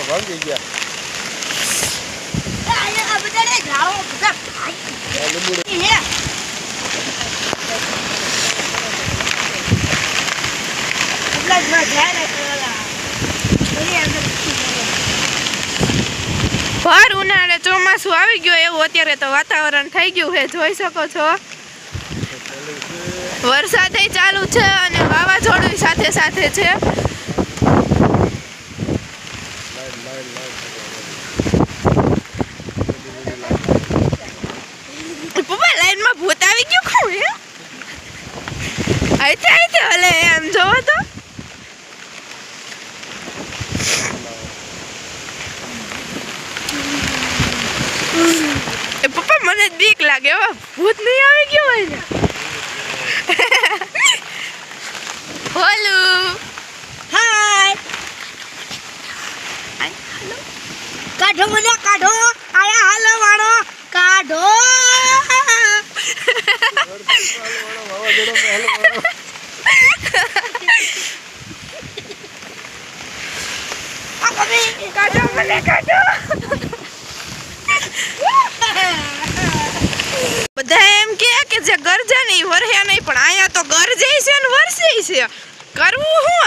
ભાંગી ગયા ભર ઉનાળે ચોમાસું આવી ગયું એવું અત્યારે તો વાતાવરણ થઈ ગયું છે, જોઈ શકો છો. વરસાદ ચાલુ છે અને વાવાઝોડું સાથે સાથે છે. પપ્પા લાઈનમાં ભૂત આવી ગયું કોણ હે? આઈતે હલે એમ જોવો તો. પપ્પા મને જ બીક લાગે હો, ભૂત નહીં આવી ગયો હોય ને. બોલો હાય હાલો કાઢો મને કાઢો આયા હાલો વાળો કાઢો. કાઢો મને કાઢો. બધા એમ કે જે ગરજા નહીં વરહ્યા નહીં, પણ અહીંયા તો ગરજે છે ને વરસે છે. કરવું શું